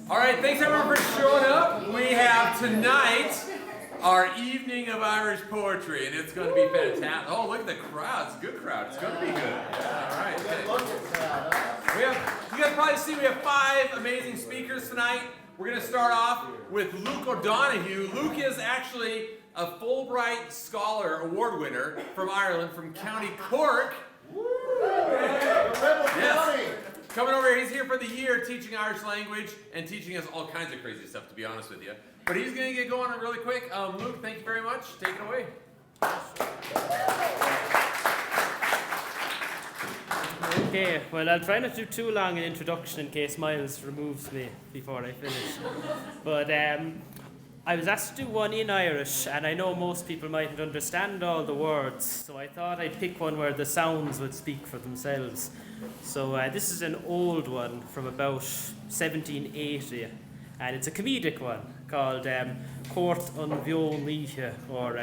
All right, thanks everyone for showing up. We have tonight our evening of Irish poetry, and it's going to be fantastic. Oh, look at the crowd. It's a good crowd. It's going to be good. Yeah, all right. You guys probably see we have 5 amazing speakers tonight. We're going to start off with Luke O'Donoghue. Luke is actually a Fulbright Scholar Award winner from Ireland, from County Cork. Yes. Coming over here, he's here for the year teaching Irish language and teaching us all kinds of crazy stuff, to be honest with you. But he's going to get going really quick. Luke, thank you very much. Take it away. Okay, well, I'll try not to do too long an introduction in case Miles removes me before I finish. But I was asked to do one in Irish, and I know most people mightn't understand all the words, so I thought I'd pick one where the sounds would speak for themselves. So this is an old one from about 1780, and it's a comedic one called Court an Bheon Líche, or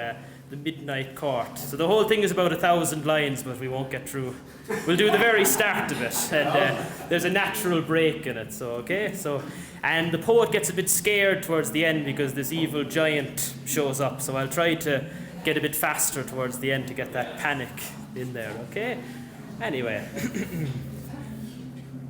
The Midnight Court. So the whole thing is about 1,000 lines, but we won't get through. We'll do the very start of it, and there's a natural break in it, so okay? And the poet gets a bit scared towards the end because this evil giant shows up, so I'll try to get a bit faster towards the end to get that panic in there, okay? Anyway.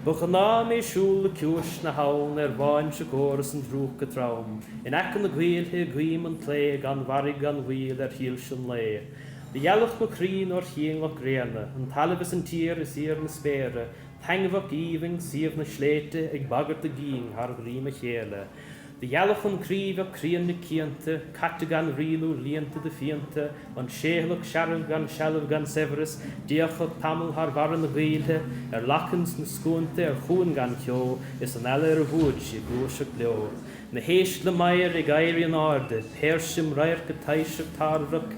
Buchanna mé siúl le ciúis na hawn bhain se góras an drúca traum. In accan na ghuilthe gwym an lé gan varig gan wheel híl sin lé. The Gaelach mo crín or chiang och grena, an talibus an tír is ir na spére, tangvach even sieve na sléte ag bagart a gíng har gríme chéle. The Gaelach an críve crían na ciante, catte gan rílú liente de fiente, an séhlach sharv gan severus, diachach tamil har varan na ghuilthe, lachans na scoonte chuan gan kyo, is an aller húd si gúsach leo. Na héist le maier ag airi an arde, persim rair go taisach tarvach,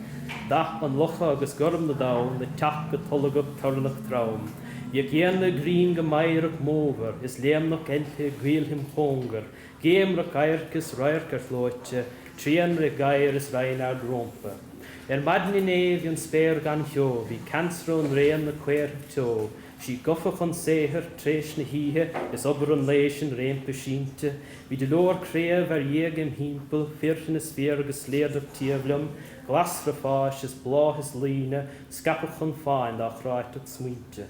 dach an locha agus gorm na dawn, na tach go tolagach tornach traum. Je gien na green go mairach móver, is leamnach elte gwil him honger, Géimrach gairchas rairchar flóite, trianra gair is Reinhard rompa. Madni név an spéir gan hio, hí cansrón réan na queir teo, sí gofach an séhir tréis na híthe, is obar an léis an réimpa sínte, hí de lór créamh dhéagim hímpel, firchan is fér agus léadach tíavlam, glas rafáis is blách is líne, scapach an fáin ach ráitach smuinte.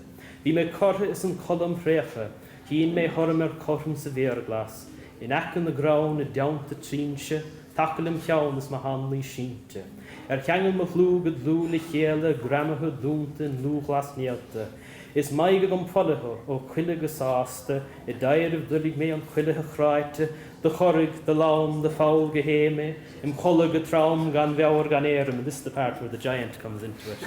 Hí mé cortha is an colm récha, hín mé hormar corm sa véarglas, in accan na graun na deanta tríse, takelim cheann is ma hanlí sínte. Cheangil ma flúgad lú le chéile, gramathe dúnta lúglas níalta. Is maigad an polathe ó chuilige sásta, I dairh dulig mé an chuilige chráite, de chorig, de lawn, de foul gehéme, im cholige traum gan bheawr gan érim, and this is the part where the giant comes into it.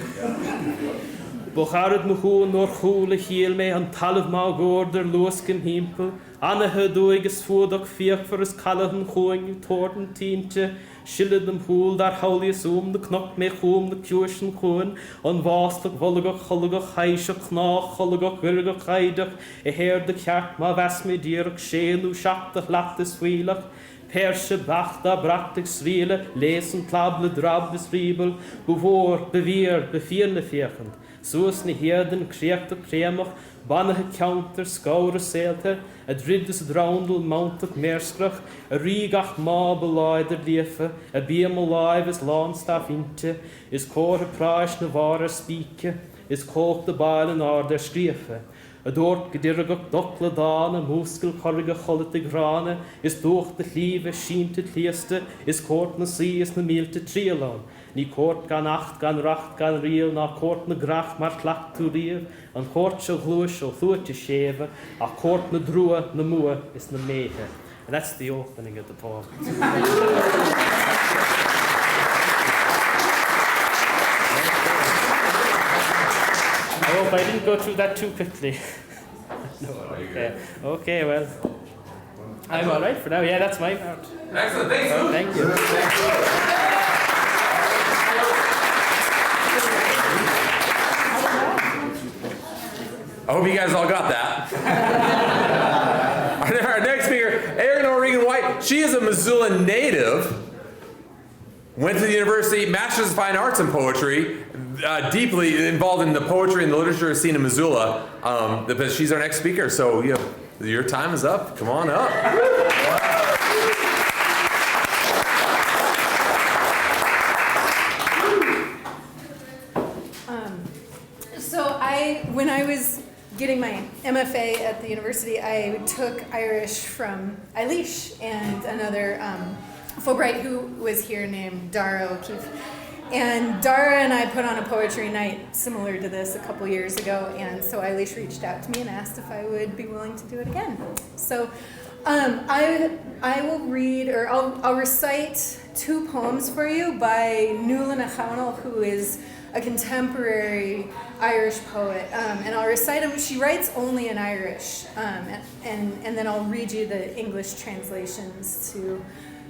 Bocharad mo chuan nor chúla chiel me an talamh má górder luascin himpel, anathe dúigus fúdach fiach is callachan chuing, tortan tínte, Shillad an húl dar haulius de knock me chuam de ciúsin chuin, an váslach volagach cholagach haisach ná cholagach virgach haidach, héir de ceart má ves me dírach séanú seachtach lachtas fuilach, Perse bachta brachtig sriele, lesen tlable drabdes riebel, bevor, beweer, bevierne fechend, soos ne herden kreegte kremach, bannige counter, skoude seelte, a driddes droundel mounted meerskrach, a riegach ma beleider liefe, a beam alive is laanstaf inte, is kore praes ne ware spieke, is kook de bailen aarder skriefe. A dort gedirgach dokle dane, muskel korrige chollete grane, is durch de lieve schiente tlieste, is kort na see is na mielte trielan. Ni kort gan acht, gan racht, gan riel, na kort na grach, maar tlach to riel, an kort so gloes so thuurtje sheve, a kort na drua, na moe, is na mehe. And that's the opening of the poem. I hope I didn't go through that too quickly. No, okay, well, I'm all right for now. Yeah, that's my part. Excellent, thanks, Luke. Thank you. I hope you guys all got that. Our next speaker, Erin White. She is a Missoula native. Went to the university, Master's of Fine Arts in Poetry, deeply involved in the poetry and the literature scene in Missoula. But she's our next speaker, so Your time is up. Come on up. When I was getting my MFA at the university, I took Irish from Eilish and another Fulbright who was here named Dara O'Keefe. And Dara and I put on a poetry night similar to this a couple years ago, and so Eilish reached out to me and asked if I would be willing to do it again. So I will read, or I'll recite two poems for you by Nuala na Chawnal, who is a contemporary Irish poet, and I'll recite them. She writes only in Irish, and then I'll read you the English translations to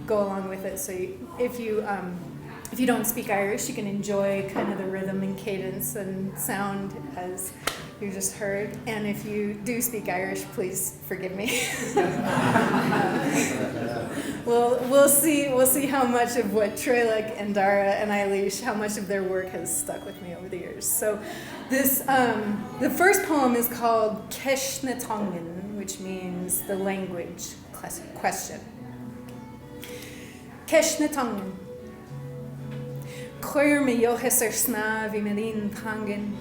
go along with it. So if you don't speak Irish, you can enjoy kind of the rhythm and cadence and sound as you just heard. And if you do speak Irish, please forgive me. We'll see how much of what Gaelach and Dara and Eilish, how much of their work has stuck with me over the years. So this the first poem is called Ceis na Tongan, which means the language question. Ceis na Tongan. Chuir me jochas sná bhí me líon tangan.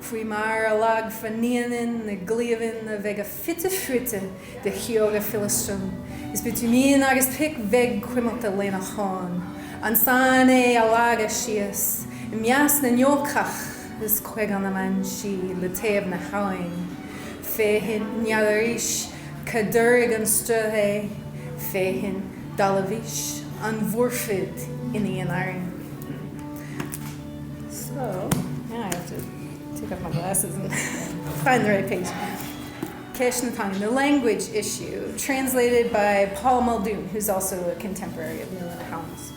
Fui mar a lag fan níanaan na gléamhan na bheith a fitte fruite de cheoga Philistrum. Is bitumíon agus pic bheith cuimachta léna chán. An san é a lag a sias. I meas na neolcach is chuig an na man si le taobh na hain. Féhin neadaríis cadurig an stuthe. Féhin dalavíis an vorfid in the Erin. So, now I have to take off my glasses and find the right page. Ceis na Tongan, the language issue, translated by Paul Muldoon, who's also a contemporary of Nuala na Chawnal's.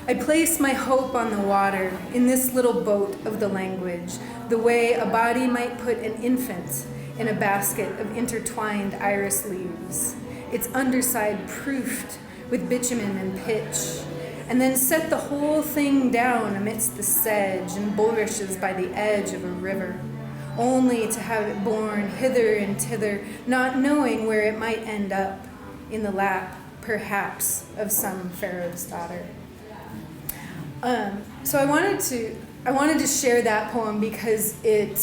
I place my hope on the water in this little boat of the language, the way a body might put an infant in a basket of intertwined iris leaves, its underside proofed with bitumen and pitch, and then set the whole thing down amidst the sedge and bulrushes by the edge of a river, only to have it borne hither and thither, not knowing where it might end up, in the lap, perhaps, of some pharaoh's daughter. So I wanted to share that poem because it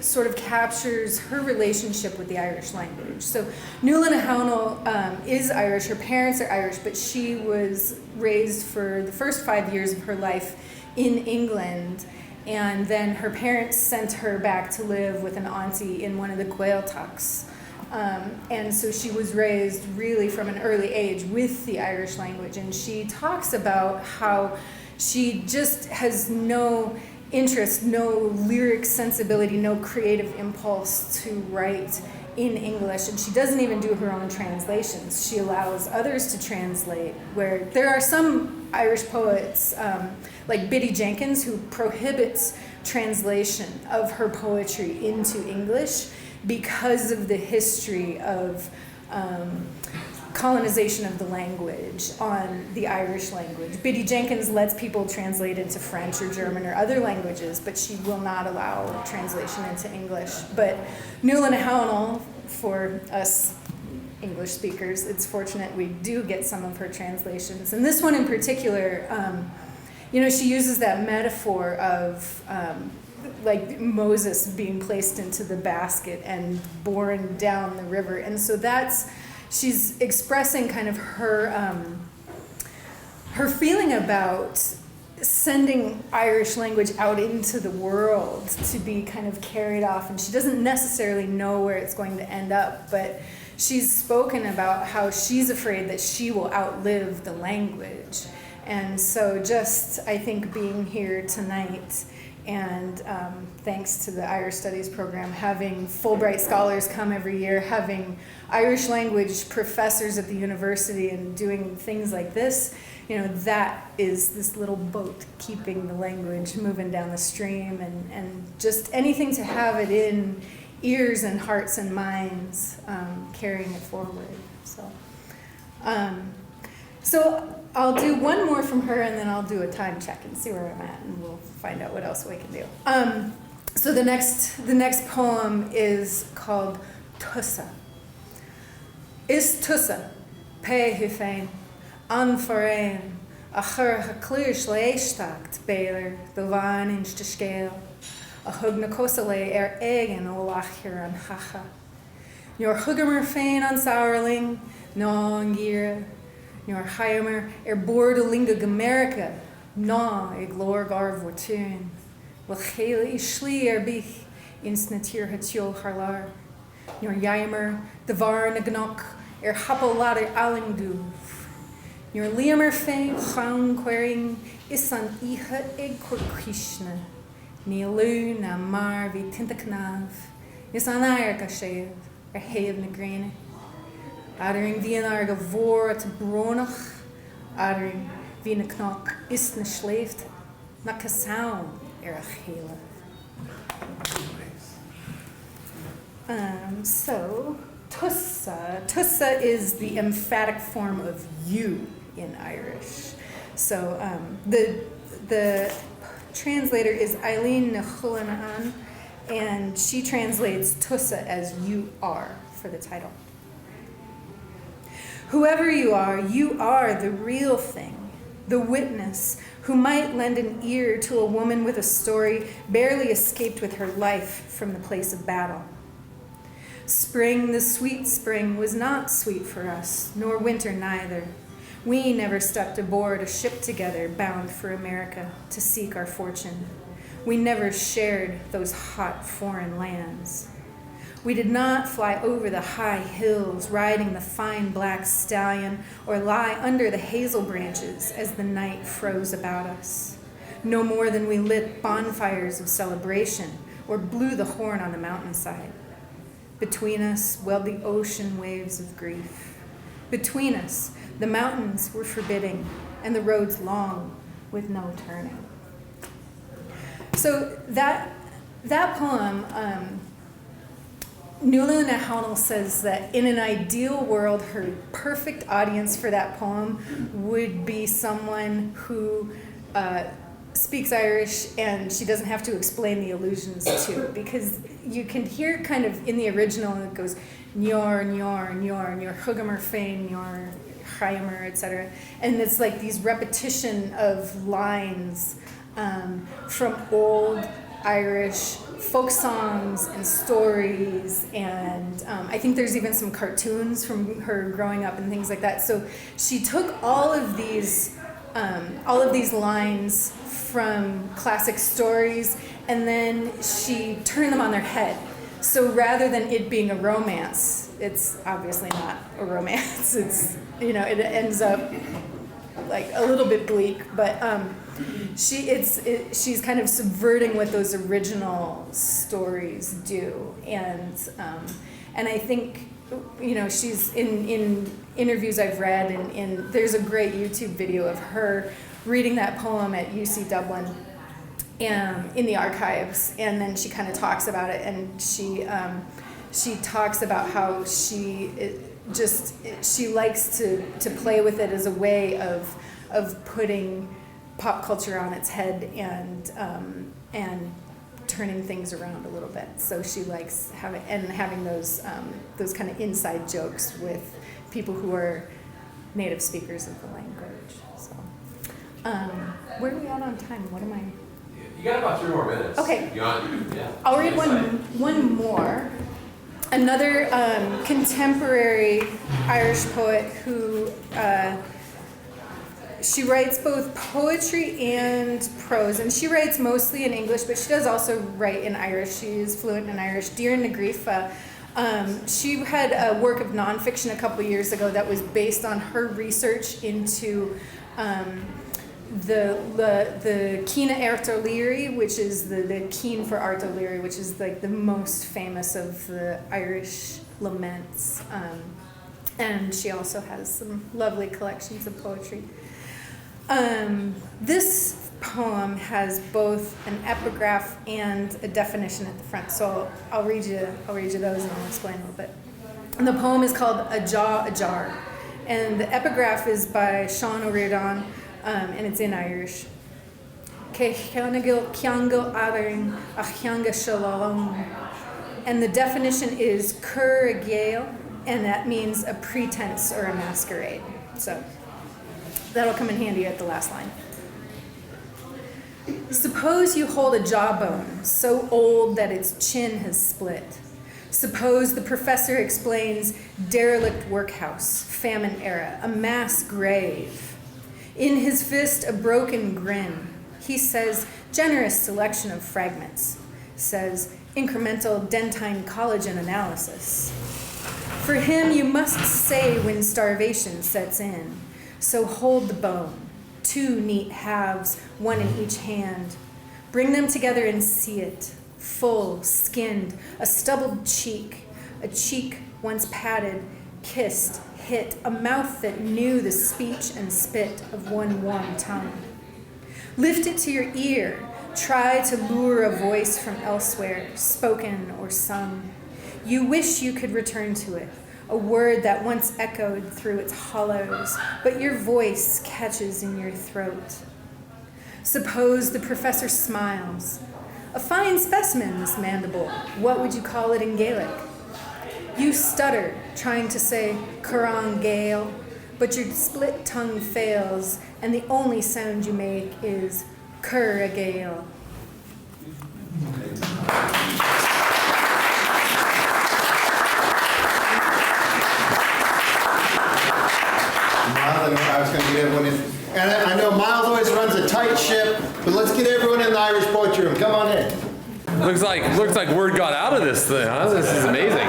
sort of captures her relationship with the Irish language. So Nuala na Chawnal is Irish. Her parents are Irish, but she was raised for the first 5 years of her life in England, and then her parents sent her back to live with an auntie in one of the Gaelachs. And so she was raised really from an early age with the Irish language, and she talks about how she just has no interest, no lyric sensibility, no creative impulse to write in English, and she doesn't even do her own translations. She allows others to translate, where there are some Irish poets, like Biddy Jenkins, who prohibits translation of her poetry into English because of the history of colonization of the language on the Irish language. Biddy Jenkins lets people translate into French or German or other languages, but she will not allow translation into English. But Nuala na Chawnal, for us English speakers, it's fortunate we do get some of her translations. And this one in particular, she uses that metaphor of like Moses being placed into the basket and borne down the river. And so she's expressing kind of her feeling about sending Irish language out into the world to be kind of carried off. And she doesn't necessarily know where it's going to end up, but she's spoken about how she's afraid that she will outlive the language. And so just, I think, being here tonight, and thanks to the Irish Studies program, having Fulbright scholars come every year, having Irish language professors at the university and doing things like this, that is this little boat keeping the language moving down the stream, and just anything to have it in ears and hearts and minds, carrying it forward. So I'll do one more from her, and then I'll do a time check and see where I'm at, and we'll find out what else we can do. So So the next poem is called Tusa. Is Tusa, pe hufein, an forein, a chur ha clúis leistakt beler, the van inch to scale, a hug na kosale egen olachir an hacha. Your huggemer fein an Sauerling, no an gira, your heimer boordelinga America, no glor gar vortun. Wel gele is schlie bich, ins natuur het jo harlar. Your jaimer, de var na gnok, happelade alingdoof. Your liamer fein, gaan quering, is an ihe krishna. Ni lu na mar vi tintaknav, is an air gashev, hev na grene. Adering vi an arga vor at bronach, adering vi na knok, is na schleeft, na kasound, a hele. So, tusa. Tusa is the emphatic form of you in Irish. So the translator is Aine Nachulanahan, and she translates tusa as you are for the title. Whoever you are the real thing, the witness who might lend an ear to a woman with a story barely escaped with her life from the place of battle. Spring, the sweet spring, was not sweet for us, nor winter neither. We never stepped aboard a ship together bound for America to seek our fortune. We never shared those hot foreign lands. We did not fly over the high hills riding the fine black stallion or lie under the hazel branches as the night froze about us. No more than we lit bonfires of celebration or blew the horn on the mountainside. Between us welled the ocean waves of grief. Between us, the mountains were forbidding and the roads long with no turning. So that poem, Nuala Nathaniel says that in an ideal world, her perfect audience for that poem would be someone who speaks Irish and she doesn't have to explain the allusions to, because you can hear kind of in the original it goes nyor, nyor, nyor, nyor, hugamer fein, nyor, chaimer, etc. And it's like these repetition of lines from old Irish folk songs and stories, and I think there's even some cartoons from her growing up and things like that. So she took all of these lines from classic stories, and then she turned them on their head. So rather than it being a romance, it's obviously not a romance. It's, it ends up like a little bit bleak, but she's kind of subverting what those original stories do, and I think she's in interviews I've read, and there's a great YouTube video of her reading that poem at UC Dublin in the archives, and then she kind of talks about it, and she talks about how she likes to play with it as a way of putting pop culture on its head and turning things around a little bit. So she likes having those kind of inside jokes with people who are native speakers of the language. So where are we at on time? What am I? You got about 3 more minutes. Okay. Yeah. I'll read one more. Another contemporary Irish poet who she writes both poetry and prose, and she writes mostly in English, but she does also write in Irish. She is fluent in Irish. Deirdre na Grifa. She had a work of nonfiction a couple years ago that was based on her research into the Cína Airt O'Leary, which is the Keen for Art O'Leary, which is like the most famous of the Irish laments. And she also has some lovely collections of poetry. This poem has both an epigraph and a definition at the front, so I'll read you those and I'll explain a little bit. And the poem is called A Jaw Ajar, and the epigraph is by Sean O'Riordan, and it's in Irish. ke cheangail ceangail aing a cheanga shalom. And the definition is cur a Gael, and that means a pretense or a masquerade. So that'll come in handy at the last line. Suppose you hold a jawbone so old that its chin has split. Suppose the professor explains derelict workhouse, famine era, a mass grave. In his fist, a broken grin. He says, generous selection of fragments. Says, incremental dentine collagen analysis. For him, you must say when starvation sets in. So hold the bone, 2 neat halves, 1 in each hand. Bring them together and see it, full, skinned, a stubbled cheek, a cheek once patted, kissed, hit, a mouth that knew the speech and spit of one warm tongue. Lift it to your ear, try to lure a voice from elsewhere, spoken or sung. You wish you could return to it, a word that once echoed through its hollows, but your voice catches in your throat. Suppose the professor smiles. A fine specimen, this mandible. What would you call it in Gaelic? You stutter, trying to say Curran Gael, but your split tongue fails, and the only sound you make is Cur a Gael. I was going to get everyone in. And I know Miles always runs a tight ship, but let's get everyone in the Irish poetry room. Come on in. Looks like word got out of this thing, huh? This is amazing.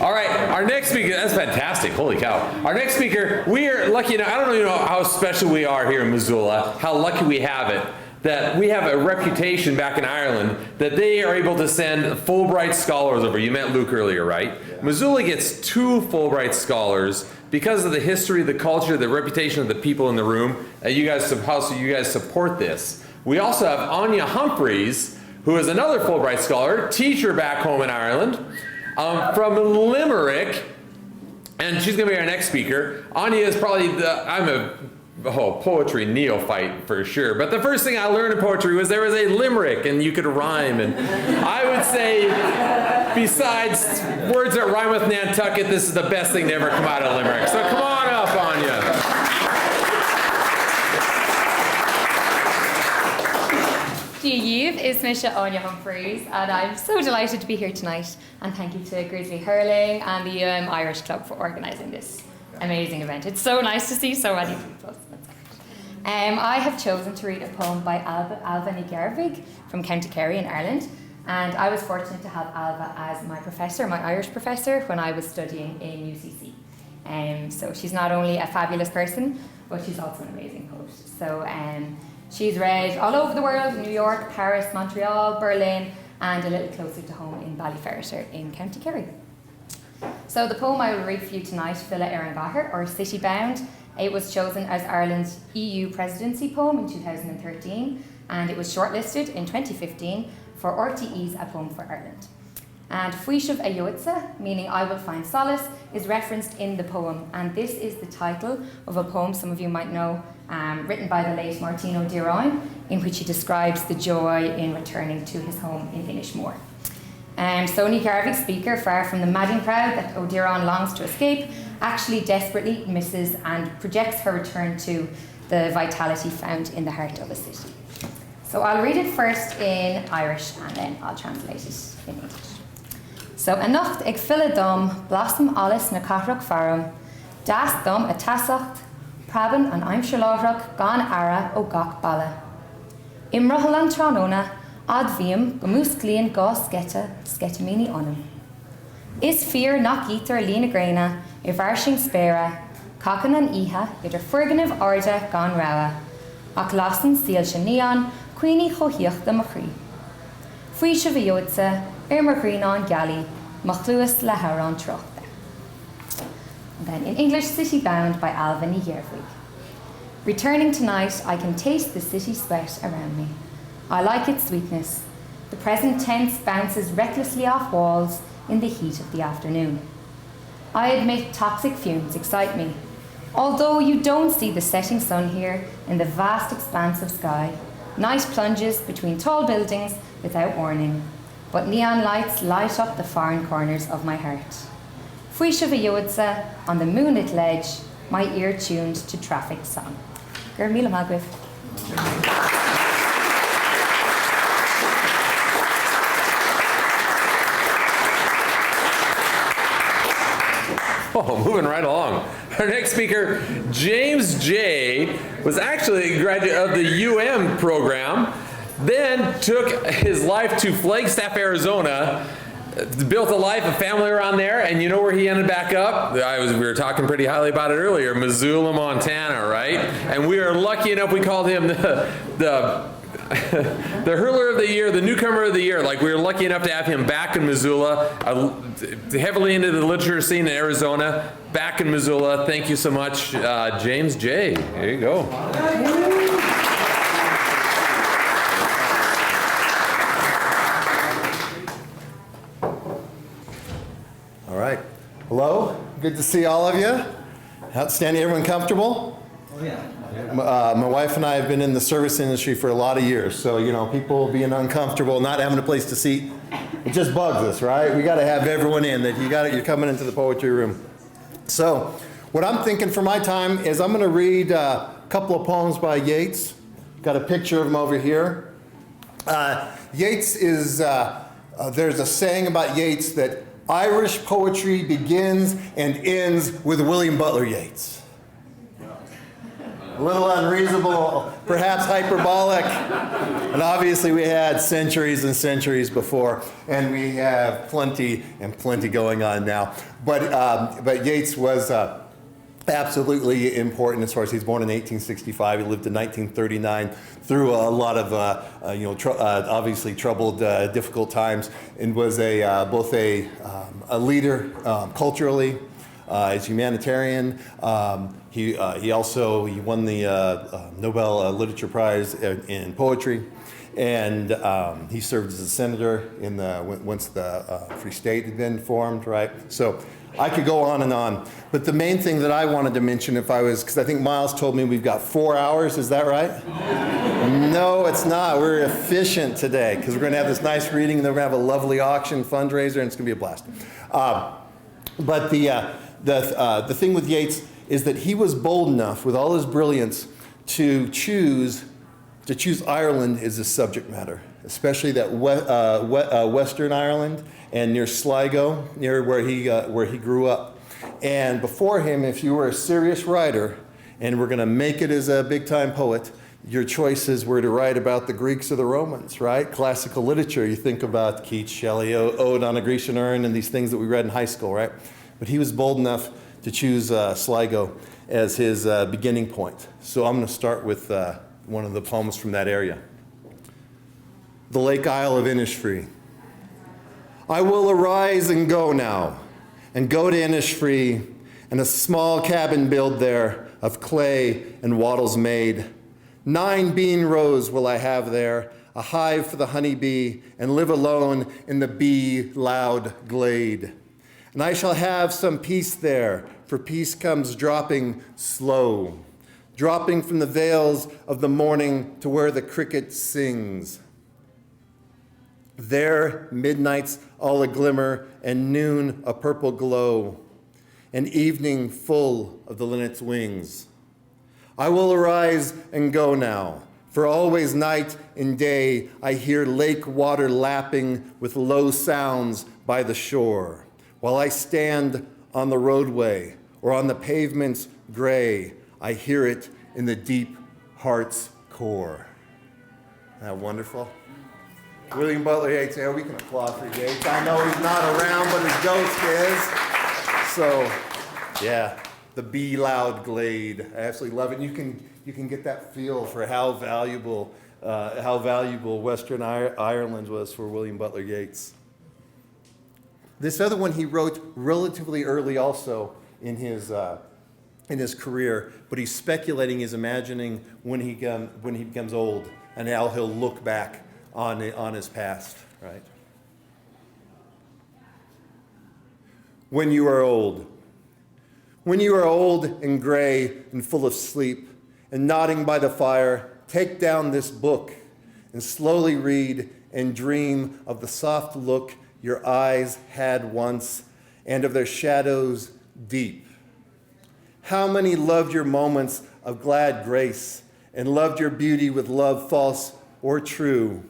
All right, our next speaker, that's fantastic, holy cow. Our next speaker, we are lucky, I don't know how special we are here in Missoula, how lucky we have it, that we have a reputation back in Ireland that they are able to send Fulbright scholars over. You met Luke earlier, right? Yeah. Missoula gets 2 Fulbright scholars because of the history, the culture, the reputation of the people in the room. You guys support this. We also have Aine Humphreys, who is another Fulbright scholar, teacher back home in Ireland, from Limerick, and she's going to be our next speaker. Aine is probably I'm a poetry neophyte for sure, but the first thing I learned in poetry was there was a limerick and you could rhyme, and I would say besides words that rhyme with Nantucket, this is the best thing to ever come out of Limerick. So come on up, Aine. Díomh is Misha Aine Humphreys, and I'm so delighted to be here tonight, and thank you to Grizzly Hurling and the Irish Club for organising this amazing event. It's so nice to see so many people. I have chosen to read a poem by Alva Ní Gaelbhig from County Kerry in Ireland, and I was fortunate to have Alva as my professor, my Irish professor, when I was studying in UCC. So she's not only a fabulous person, but she's also an amazing poet. So she's read all over the world, New York, Paris, Montreal, Berlin, and a little closer to home in Ballyferriter in County Kerry. So the poem I will read for you tonight, Filla Erin Gahar, or City Bound, it was chosen as Ireland's EU presidency poem in 2013, and it was shortlisted in 2015 for RTE's A Poem for Ireland. And Fuishav Ayotsa, meaning I will find solace, is referenced in the poem, and this is the title of a poem some of you might know, written by the late Martino D'Aroin, in which he describes the joy in returning to his home in Inishmore. So Ní Gaelbhig's speaker, far from the madding crowd that O'Deron longs to escape, actually desperately misses and projects her return to the vitality found in the heart of a city. So I'll read it first in Irish and then I'll translate it in English. So Anocht ag fila dom, blossom alles na cathraach farum, das dom a tasacht, praban an aimshalorach gan ara o gach bala. Imrahalan tranona, ad viam gamus glien ga sketamini onum. Is fear knock eater lena grena, I varshing spera, kakan an iha, idir furganiv arda gan rawa, ac lassen seal neon, queenie chohiach the machri. Fuisha viotsa, Green on Galley, Machluas Laharon Trochta. Then in English, City Bound by Alva Ní Gaelbhig. Returning tonight, I can taste the city sweat around me. I like its sweetness. The present tense bounces recklessly off walls in the heat of the afternoon. I admit toxic fumes excite me. Although you don't see the setting sun here in the vast expanse of sky, Night plunges between tall buildings without warning, but neon lights light up the foreign corners of my heart. Fuisha Vayodsa on the moonlit ledge, my ear tuned to traffic song. Gur Mila Magwith. Oh, moving right along. Our next speaker, James J., was actually a graduate of the program, then took his life to Flagstaff, Arizona, built a life, a family around there, and you know where he ended back up? We were talking pretty highly about it earlier, Missoula, Montana, right? And we are lucky enough, we called him the hurler of the year, the newcomer of the year. Like, we were lucky enough to have him back in Missoula, heavily into the literature scene in Arizona, back in Missoula. Thank you so much, James J. There you go. All right. Hello. Good to see all of you. Outstanding. Everyone comfortable? Oh, yeah. My wife and I have been in the service industry for a lot of years, so people being uncomfortable, not having a place to sit, it just bugs us, right? We got to have everyone in. You're coming into the poetry room. So, what I'm thinking for my time is I'm going to read a couple of poems by Yeats. Got a picture of him over here. Yeats is. There's a saying about Yeats that Irish poetry begins and ends with William Butler Yeats. A little unreasonable, perhaps hyperbolic. And obviously we had centuries and centuries before, and we have plenty and plenty going on now. But Yeats was absolutely important as far as he's born in 1865. He lived in 1939 through a lot of obviously troubled, difficult times, and was both a leader culturally, as humanitarian. He won the Nobel Literature Prize in poetry, and he served as a senator once the Free State had been formed, right? So I could go on and on, but the main thing that I wanted to mention, because I think Miles told me we've got 4 hours, is that right? No, it's not. We're efficient today, because we're going to have this nice reading, and then we're going to have a lovely auction fundraiser, and it's going to be a blast. But the thing with Yeats is that he was bold enough, with all his brilliance, to choose Ireland as his subject matter, especially that Western Ireland and near Sligo, near where he grew up. And before him, if you were a serious writer and were going to make it as a big-time poet, your choices were to write about the Greeks or the Romans, right? Classical literature, you think about Keats, Shelley, Ode on a Grecian Urn, and these things that we read in high school, right? But he was bold enough to choose Sligo as his beginning point. So I'm going to start with one of the poems from that area. The Lake Isle of Innisfree. I will arise and go now, and go to Innisfree, and a small cabin build there of clay and wattles made. 9 bean rows will I have there, a hive for the honeybee, and live alone in the bee-loud glade. And I shall have some peace there, for peace comes dropping slow, dropping from the vales of the morning to where the cricket sings. There midnight's all a glimmer, and noon a purple glow, and evening full of the linnet's wings. I will arise and go now, for always night and day I hear lake water lapping with low sounds by the shore. While I stand on the roadway or on the pavement's gray, I hear it in the deep heart's core. Isn't that wonderful? William Butler Yeats, yeah, we can applaud for Yeats. I know he's not around, but his ghost is. So, yeah, the bee-loud glade. I absolutely love it. You can get that feel for how valuable Western Ireland was for William Butler Yeats. This other one he wrote relatively early also in his career, but he's speculating, he's imagining when he becomes old and how he'll look back on his past, right? When you are old. When you are old and gray and full of sleep and nodding by the fire, take down this book and slowly read and dream of the soft look your eyes had once and of their shadows deep. How many loved your moments of glad grace and loved your beauty with love false or true?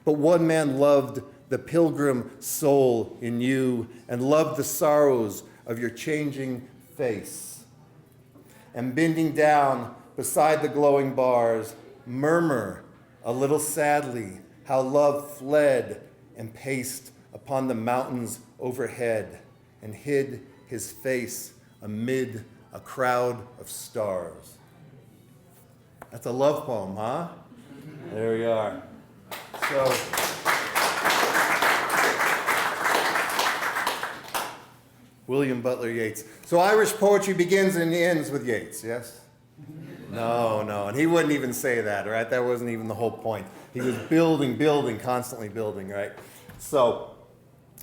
But one man loved the pilgrim soul in you and loved the sorrows of your changing face. And bending down beside the glowing bars, murmur a little sadly how love fled and paced upon the mountains overhead and hid his face amid a crowd of stars. That's a love poem, huh? There we are. So, William Butler Yeats. So Irish poetry begins and ends with Yeats, yes? No, and he wouldn't even say that, right? That wasn't even the whole point. He was building, constantly building, right? So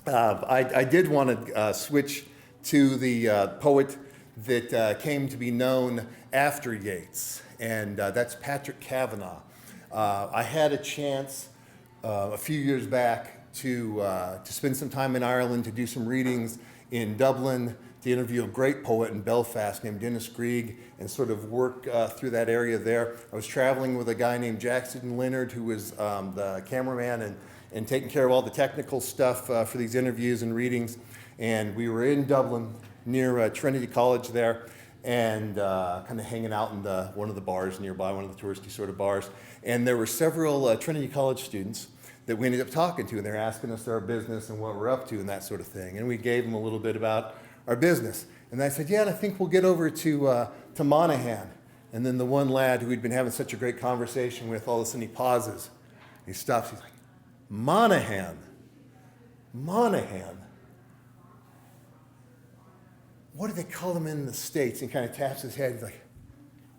I did want to switch to the poet that came to be known after Yeats, and that's Patrick Kavanagh. I had a chance a few years back to spend some time in Ireland to do some readings in Dublin, to interview a great poet in Belfast named Dennis Grieg and sort of work through that area there. I was traveling with a guy named Jackson Leonard, who was the cameraman and taking care of all the technical stuff for these interviews and readings. And we were in Dublin near Trinity College there, and kind of hanging out in one of the bars nearby, one of the touristy sort of bars. And there were several Trinity College students that we ended up talking to, and they're asking us our business and what we're up to and that sort of thing. And we gave them a little bit about our business. And I said, yeah, and I think we'll get over to Monaghan. And then the one lad who we'd been having such a great conversation with, all of a sudden he pauses. He stops, he's like, Monaghan? What do they call them in the States? And he kind of taps his head, he's like,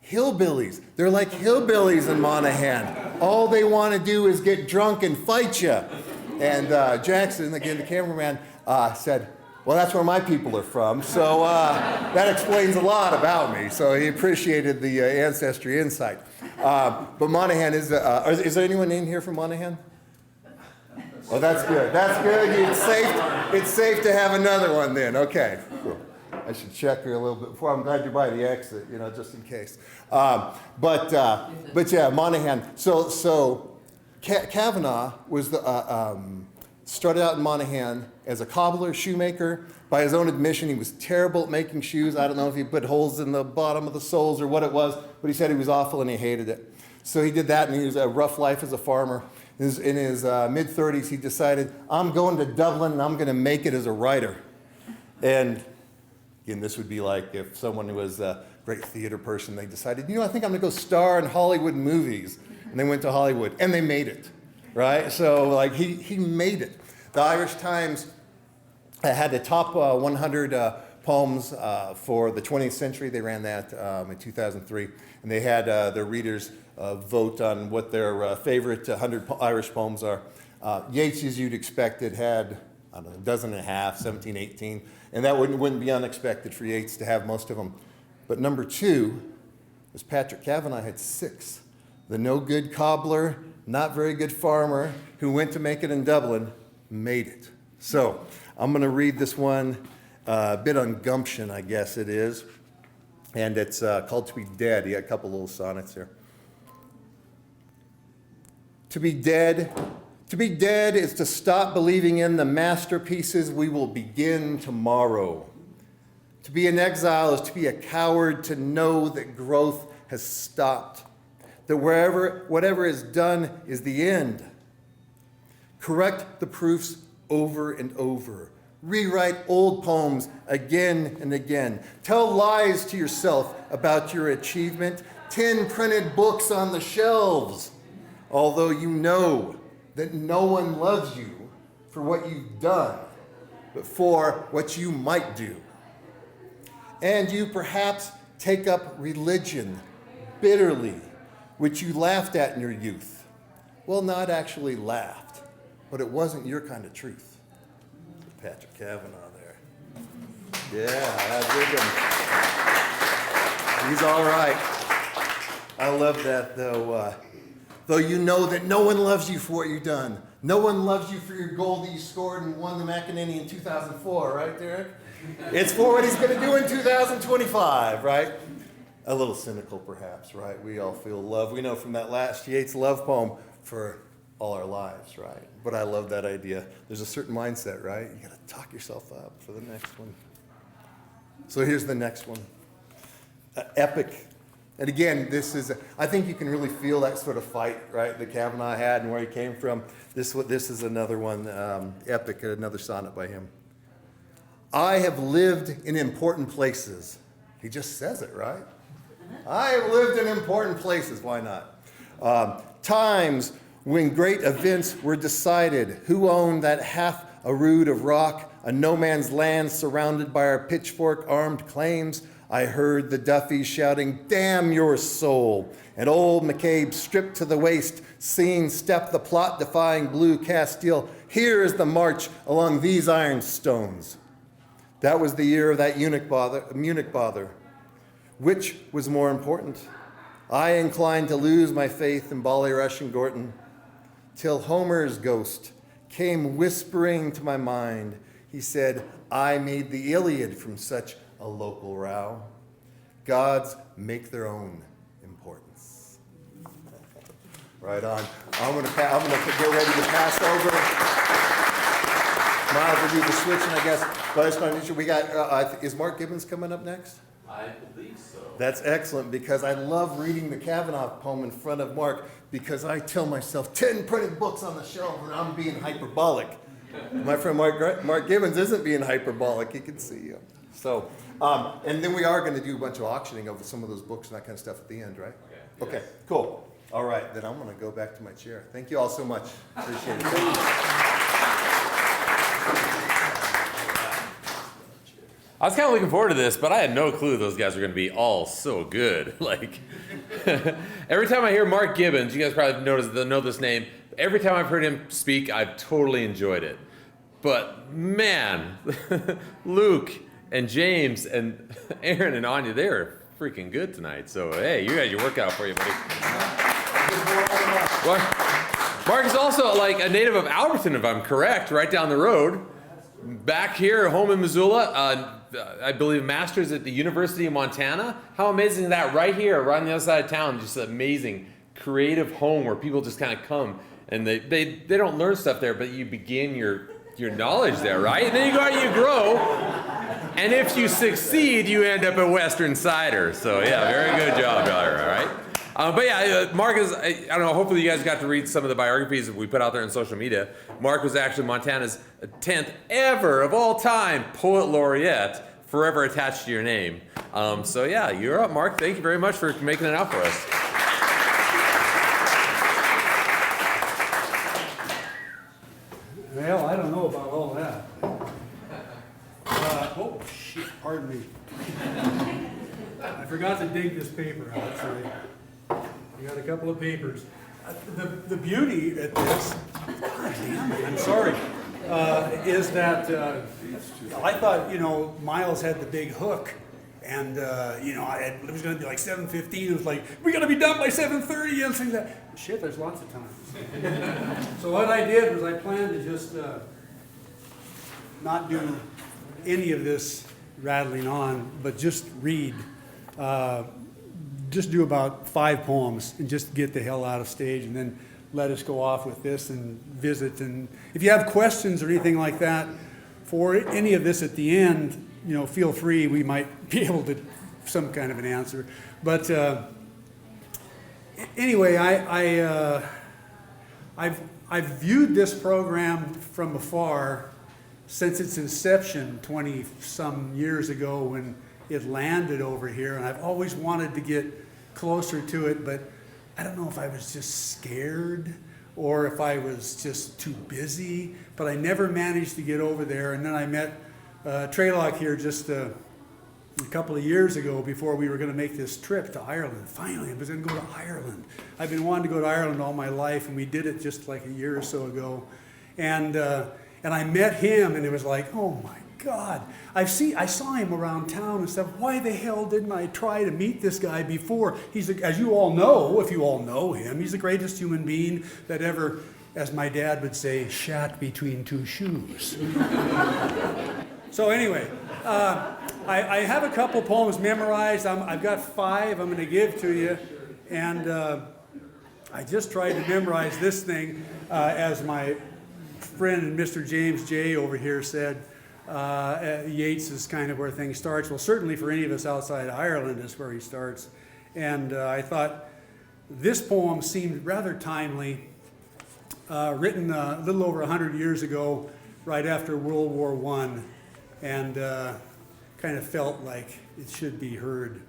hillbillies. They're like hillbillies in Monaghan. All they want to do is get drunk and fight you. And Jackson, again, the cameraman, said, well, that's where my people are from. So that explains a lot about me. So he appreciated the ancestry insight. But Monaghan is there anyone in here from Monaghan? Oh, that's good. That's good. It's safe to have another one then. Okay. Cool. I should check here a little bit before. I'm glad you're by the exit, just in case. But yeah, Monaghan. So Kavanagh was started out in Monaghan as a cobbler, shoemaker. By his own admission, he was terrible at making shoes. I don't know if he put holes in the bottom of the soles or what it was, but he said he was awful and he hated it. So he did that, and he was a rough life as a farmer. In his mid-30s, he decided, I'm going to Dublin and I'm going to make it as a writer. And again, this would be like if someone who was a great theater person, they decided, I think I'm going to go star in Hollywood movies. And they went to Hollywood, and they made it, right? So he made it. The Irish Times had the top 100 poems for the 20th century. They ran that in 2003. And they had their readers vote on what their favorite 100 Irish poems are. Yeats, as you'd expect, had, I don't know, a dozen and a half, 17, 18. And that wouldn't be unexpected for Yeats to have most of them. But number 2 was Patrick Kavanagh, had 6. The no-good cobbler, not very good farmer, who went to make it in Dublin, made it. So I'm going to read this one, a bit on gumption, I guess it is. And it's called To Be Dead. He had a couple little sonnets here. To be dead is to stop believing in the masterpieces we will begin tomorrow. To be in exile is to be a coward, to know that growth has stopped, that whatever is done is the end. Correct the proofs over and over. Rewrite old poems again and again. Tell lies to yourself about your achievement. 10 printed books on the shelves, although you know that no one loves you for what you've done, but for what you might do. And you perhaps take up religion bitterly, which you laughed at in your youth. Well, not actually laughed, but it wasn't your kind of truth. Patrick Kavanagh there. Yeah, I dig him. He's all right. I love that, though. though you know that no one loves you for what you've done. No one loves you for your goal that you scored and won the McEnany in 2004, right, Derek? It's for what he's going to do in 2025, right? A little cynical, perhaps, right? We all feel love. We know from that last Yeats love poem for all our lives, right? But I love that idea. There's a certain mindset, right? You got to talk yourself up for the next one. So here's the next one. Epic. And again, I think you can really feel that sort of fight, right, that Kavanaugh had and where he came from. This is another one, epic, another sonnet by him. I have lived in important places. He just says it, right? I have lived in important places. Why not? Times when great events were decided. Who owned that half a rood of rock, a no man's land surrounded by our pitchfork-armed claims? I heard the Duffys shouting, "Damn your soul!" And old McCabe, stripped to the waist, seeing step the plot-defying blue Castile. Here is the march along these iron stones. That was the year of that Munich bother. Which was more important? I inclined to lose my faith in Ballyrush and Gorton, till Homer's ghost came whispering to my mind. He said, I made the Iliad from such a local row. Gods make their own importance. Right on. I'm gonna get ready to pass over. Miles will do the switching, I guess. But I just want to make sure we got, is Mark Gibbons coming up next? I believe so. That's excellent, because I love reading the Kavanaugh poem in front of Mark, because I tell myself 10 printed books on the shelf and I'm being hyperbolic. My friend Mark Gibbons isn't being hyperbolic. He can see you. So, and then we are going to do a bunch of auctioning of some of those books and that kind of stuff at the end, right? Okay. Okay, cool. All right, then I'm going to go back to my chair. Thank you all so much. Appreciate it. I was kind of looking forward to this, but I had no clue those guys were going to be all so good. Like, every time I hear Mark Gibbons, you guys probably know this name. Every time I've heard him speak, I've totally enjoyed it. But man, Luke and James and Erin and Aine, they were freaking good tonight. So hey, you got your workout for you, buddy. Mark is also like a native of Alberton, if I'm correct, right down the road. Back here, home in Missoula, I believe master's at the University of Montana. How amazing is that? Right here, right on the other side of town, just an amazing creative home where people just kind of come and they don't learn stuff there, but you begin your knowledge there, right? And then you go out and you grow, and if you succeed, you end up at Western Cider. So yeah, very good job, all right? But yeah, Mark is, I don't know, hopefully you guys got to read some of the biographies we put out there on social media. Mark was actually Montana's 10th ever of all time poet laureate, forever attached to your name. So yeah, you're up, Mark. Thank you very much for making it out for us. Well, I don't know about all that. Oh, shit, pardon me. I forgot to dig this paper out, so I got a couple of papers. The beauty at this, God damn it, I'm sorry, is that I thought, Miles had the big hook, and, it was going to be like 7:15. It was like, we got to be done by 7:30 and things like that. Shit, there's lots of time. So what I did was I planned to just not do any of this rattling on, but just read. Just do about 5 poems and just get the hell out of stage, and then let us go off with this and visit. And if you have questions or anything like that for any of this at the end, feel free. We might be able to some kind of an answer. But anyway, I've viewed this program from afar since its inception 20-some years ago when it landed over here, and I've always wanted to get closer to it, but I don't know if I was just scared or if I was just too busy, but I never managed to get over there. And then I met Gaelach here just a couple of years ago before we were going to make this trip to Ireland. Finally, I was going to go to Ireland. I've been wanting to go to Ireland all my life, and we did it just like a year or so ago. And I met him, and it was like, oh my God, I saw him around town and stuff. Why the hell didn't I try to meet this guy before? He's, as you all know, if you all know him, he's the greatest human being that ever, as my dad would say, shat between two shoes. So anyway, I have a couple poems memorized. I've got 5 I'm going to give to you. And I just tried to memorize this thing, as my friend Mr. James J. over here said. Yeats is kind of where things starts. Well, certainly for any of us outside Ireland is where he starts. And I thought this poem seemed rather timely, written a little over 100 years ago, right after World War I, and kind of felt like it should be heard.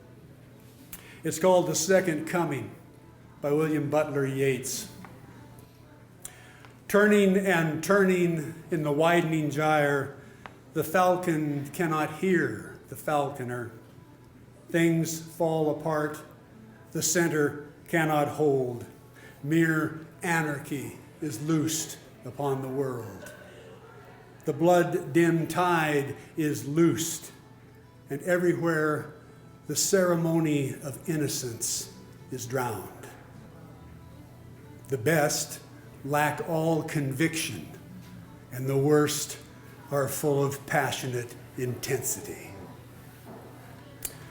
It's called The Second Coming by William Butler Yeats. Turning and turning in the widening gyre, the falcon cannot hear the falconer. Things fall apart, the center cannot hold. Mere anarchy is loosed upon the world. The blood-dimmed tide is loosed, and everywhere the ceremony of innocence is drowned. The best lack all conviction, and the worst are full of passionate intensity.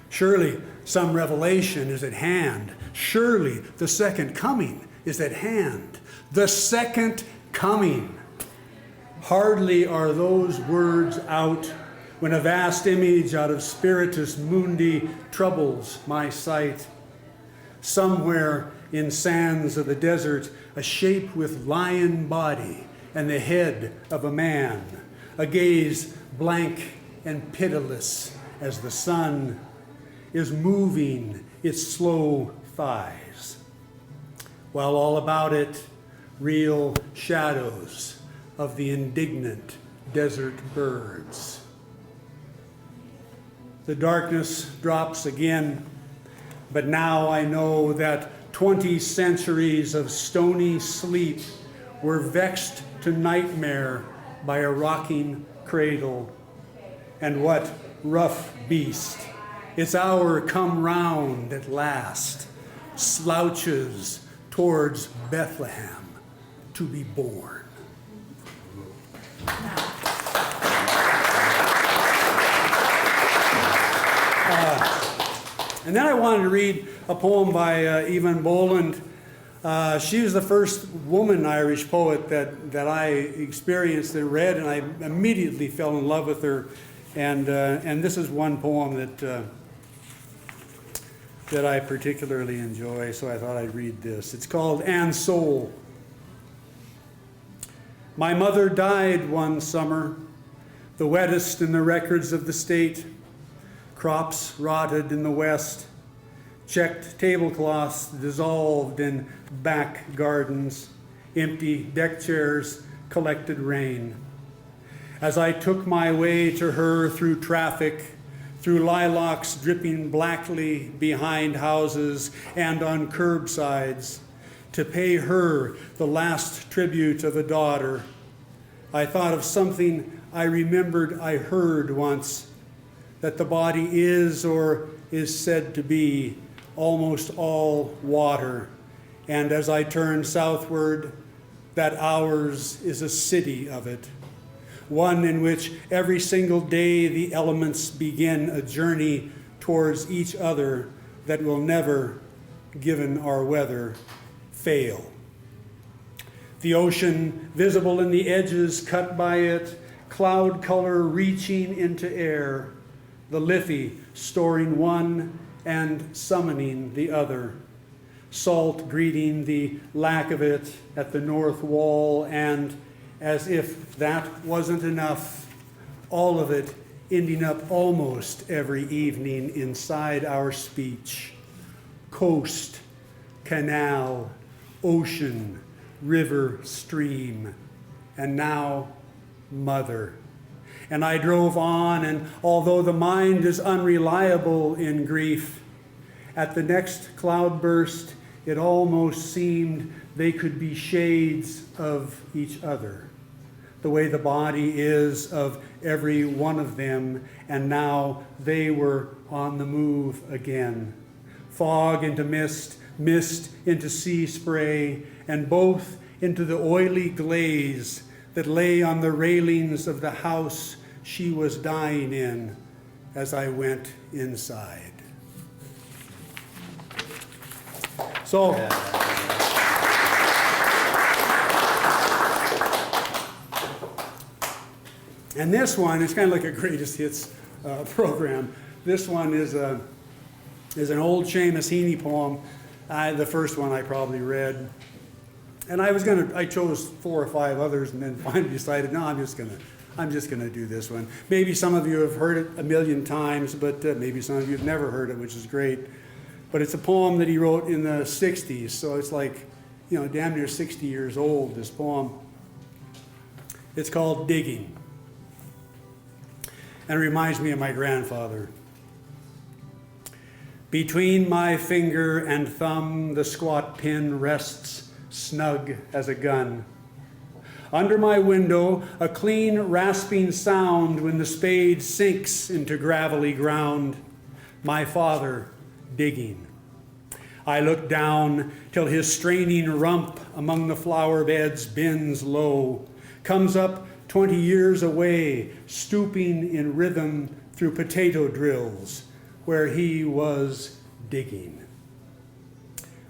Surely some revelation is at hand. Surely the second coming is at hand. The second coming. Hardly are those words out when a vast image out of Spiritus Mundi troubles my sight. Somewhere in sands of the desert, a shape with lion body and the head of a man, a gaze blank and pitiless as the sun is moving its slow thighs, while all about it, real shadows of the indignant desert birds. The darkness drops again, but now I know that 20 centuries of stony sleep were vexed to nightmare by a rocking cradle. And what rough beast, its hour come round at last, slouches towards Bethlehem to be born. And then I wanted to read a poem by Evan Boland. She was the first woman Irish poet that I experienced and read, and I immediately fell in love with her. And this is one poem that I particularly enjoy, so I thought I'd read this. It's called Anne Soul. My mother died one summer, the wettest in the records of the state. Crops rotted in the west, checked tablecloths dissolved in back gardens, empty deck chairs collected rain. As I took my way to her through traffic, through lilacs dripping blackly behind houses and on curbsides, to pay her the last tribute of a daughter, I thought of something I remembered I heard once, that the body is, or is said to be, almost all water. And as I turn southward, that ours is a city of it, one in which every single day the elements begin a journey towards each other that will never, given our weather, fail. The ocean visible in the edges cut by it, cloud color reaching into air, the Liffey storing one and summoning the other, salt greeting the lack of it at the north wall, and as if that wasn't enough, all of it ending up almost every evening inside our speech. Coast, canal, ocean, river, stream, and now mother. And I drove on, and although the mind is unreliable in grief, at the next cloudburst, it almost seemed they could be shades of each other. the way the body is of every one of them, and now they were on the move again. Fog into mist, mist into sea spray, and both into the oily glaze that lay on the railings of the house she was dying in as I went inside. So, and this one is kind of like a greatest hits program. This one is an old Seamus Heaney poem. The first one I probably read. And I chose 4 or 5 others and then finally decided, no, I'm just gonna do this one. Maybe some of you have heard it a million times, but maybe some of you have never heard it, which is great. But it's a poem that he wrote in the 60s, so it's like, damn near 60 years old, this poem. It's called Digging. And it reminds me of my grandfather. Between my finger and thumb, the squat pin rests snug as a gun. Under my window, a clean, rasping sound when the spade sinks into gravelly ground. My father digging. I look down till his straining rump among the flower beds bends low, comes up 20 years away, stooping in rhythm through potato drills where he was digging.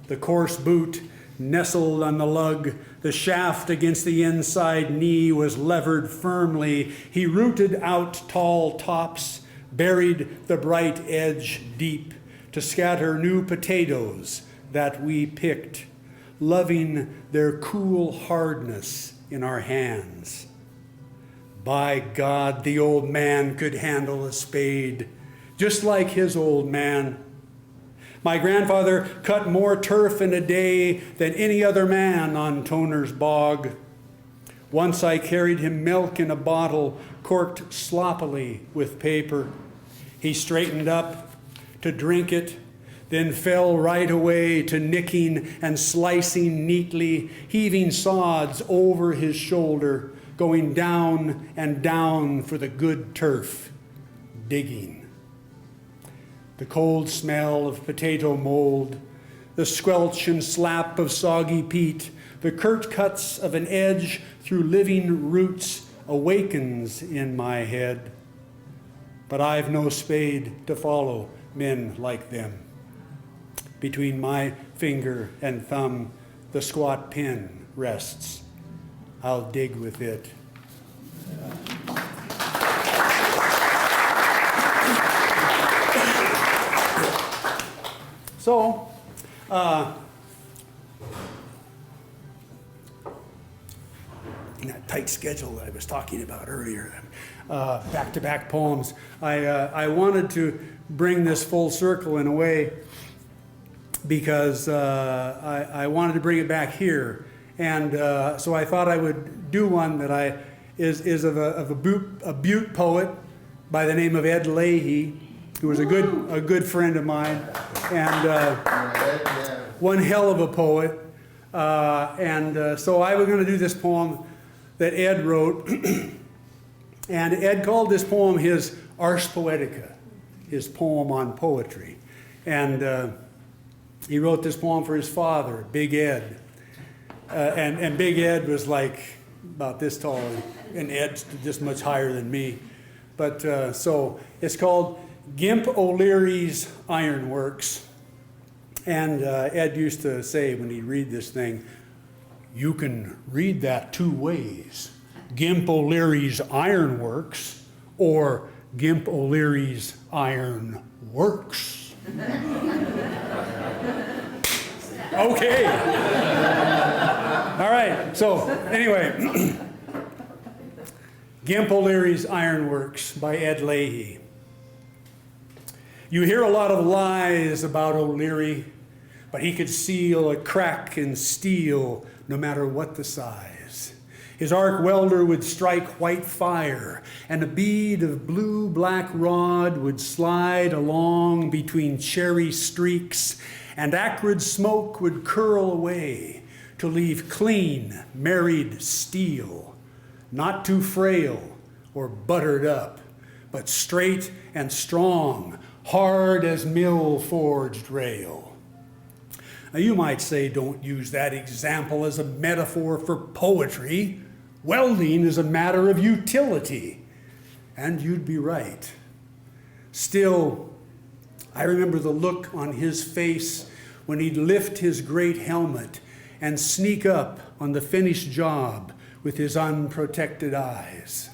The coarse boot nestled on the lug, the shaft against the inside knee was levered firmly. He rooted out tall tops, buried the bright edge deep to scatter new potatoes that we picked, loving their cool hardness in our hands. By God, the old man could handle a spade, just like his old man. My grandfather cut more turf in a day than any other man on Toner's bog. Once I carried him milk in a bottle corked sloppily with paper. He straightened up to drink it, then fell right away to nicking and slicing neatly, heaving sods over his shoulder, going down and down for the good turf, digging. The cold smell of potato mold, the squelch and slap of soggy peat, the curt cuts of an edge through living roots awakens in my head. But I've no spade to follow men like them. Between my finger and thumb, the squat pin rests. I'll dig with it. So, in that tight schedule that I was talking about earlier, back-to-back poems, I wanted to bring this full circle in a way because I wanted to bring it back here. And so I thought I would do one that is of a Butte poet by the name of Ed Leahy, who was a good friend of mine, and one hell of a poet. So I was going to do this poem that Ed wrote, and Ed called this poem his Ars Poetica, his poem on poetry. And he wrote this poem for his father, Big Ed. And Big Ed was like about this tall, and Ed's just much higher than me. But so it's called Gimp O'Leary's Ironworks. And Ed used to say when he'd read this thing, you can read that 2 ways. Gimp O'Leary's Ironworks or Gimp O'Leary's Iron Works. Okay. All right. So anyway, Gimp O'Leary's Ironworks by Ed Leahy. You hear a lot of lies about O'Leary, but he could seal a crack in steel no matter what the size. His arc welder would strike white fire, and a bead of blue-black rod would slide along between cherry streaks, and acrid smoke would curl away to leave clean, married steel not too frail or buttered up, but straight and strong, hard as mill-forged rail. Now you might say, don't use that example as a metaphor for poetry. Welding is a matter of utility. And you'd be right. Still, I remember the look on his face when he'd lift his great helmet and sneak up on the finished job with his unprotected eyes.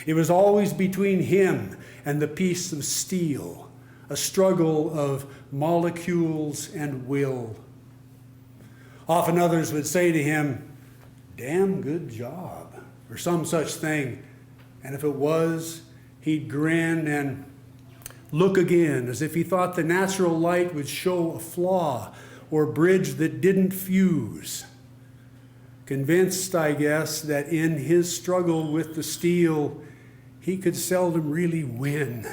It was always between him and the piece of steel, a struggle of molecules and will. Often others would say to him, "Damn good job," or some such thing. And if it was, he'd grin and look again, as if he thought the natural light would show a flaw or bridge that didn't fuse. Convinced, I guess, that in his struggle with the steel, he could seldom really win.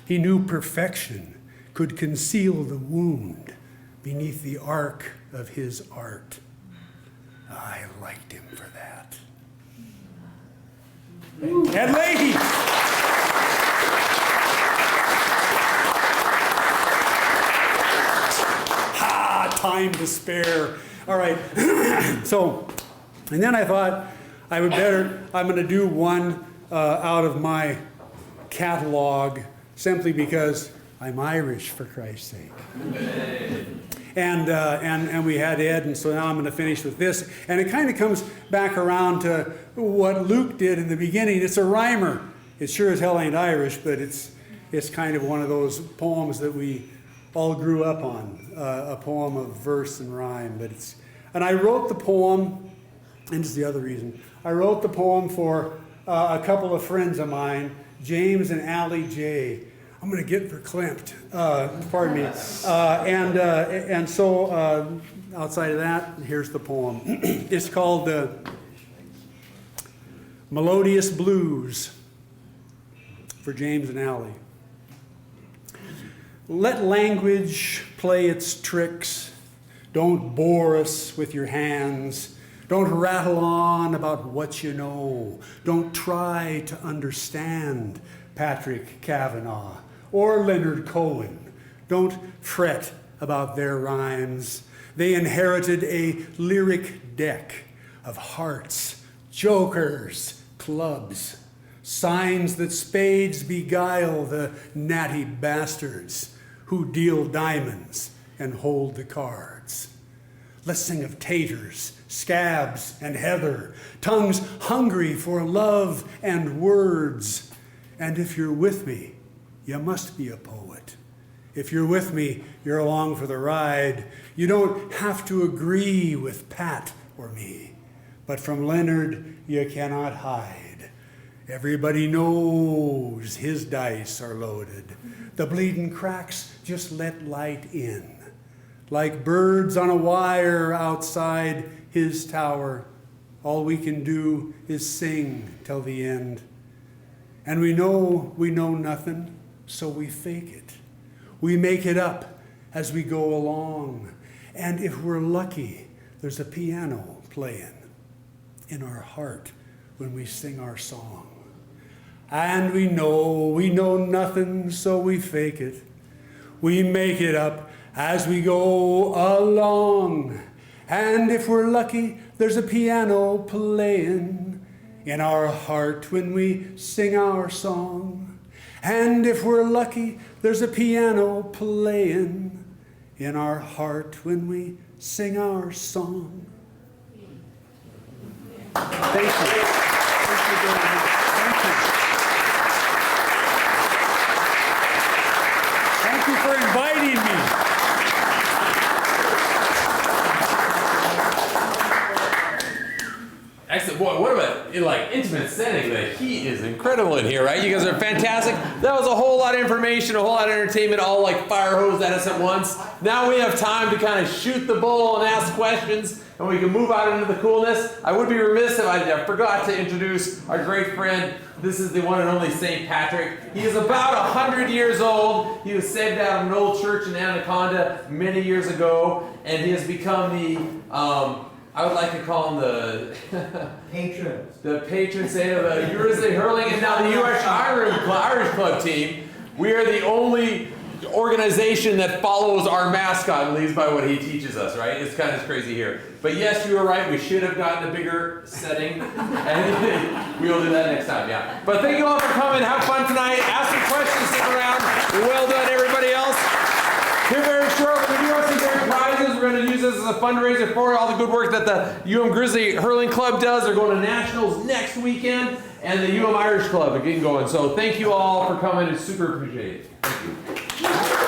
He knew perfection could conceal the wound beneath the arc of his art. I liked him for that. And ladies, time to spare. All right. So, and then I thought I'm going to do one out of my catalog simply because I'm Irish, for Christ's sake. And we had Ed, and so now I'm going to finish with this. And it kind of comes back around to what Luke did in the beginning. It's a rhymer. It sure as hell ain't Irish, but it's kind of one of those poems that we all grew up on, a poem of verse and rhyme. And I wrote the poem, and this is the other reason. I wrote the poem for a couple of friends of mine, James and Allie J. I'm going to get verklempt, pardon me. And so outside of that, here's the poem. It's called Melodious Blues for James and Allie. Let language play its tricks. Don't bore us with your hands. Don't rattle on about what you know. Don't try to understand Patrick Kavanagh or Leonard Cohen. Don't fret about their rhymes. They inherited a lyric deck of hearts, jokers, clubs, signs that spades beguile the natty bastards who deal diamonds and hold the cards. Let's sing of taters, scabs, and heather, tongues hungry for love and words. And if you're with me, you must be a poet. If you're with me, you're along for the ride. You don't have to agree with Pat or me, but from Leonard you cannot hide. Everybody knows his dice are loaded. The bleeding cracks just let light in. Like birds on a wire outside his tower, all we can do is sing till the end. And we know nothing, so we fake it. We make it up as we go along. And if we're lucky, there's a piano playing in our heart when we sing our song. And we know nothing, so we fake it. We make it up as we go along. And if we're lucky, there's a piano playing in our heart when we sing our song. And if we're lucky, there's a piano playing in our heart when we sing our song. Thank you. Thank you very much. Thank you. Thank you for inviting me. Excellent. Boy, what about intimate setting? The heat is incredible in here, right? You guys are fantastic. That was a whole lot of information, a whole lot of entertainment, all fire hose at us at once. Now we have time to kind of shoot the bull and ask questions, and we can move out into the coolness. I would be remiss if I forgot to introduce our great friend. This is the one and only St. Patrick. He is about 100 years old. He was saved out of an old church in Anaconda many years ago, and he has become the I would like to call them the Patrons. the patron saint of the Grizzly Hurling and now the Irish Club team. We are the only organization that follows our mascot and leads by what he teaches us, right? It's kind of crazy here. But yes, you were right. We should have gotten a bigger setting. And we will do that next time, yeah. But thank you all for coming. Have fun tonight. Ask some questions. Stick around. Well done, everybody else. Here very shortly, we do have some great prizes. We're going to use this as a fundraiser for all the good work that the Grizzly Hurling Club does. They're going to Nationals next weekend. And the Irish Club are getting going. So thank you all for coming. It's super appreciated. Thank you.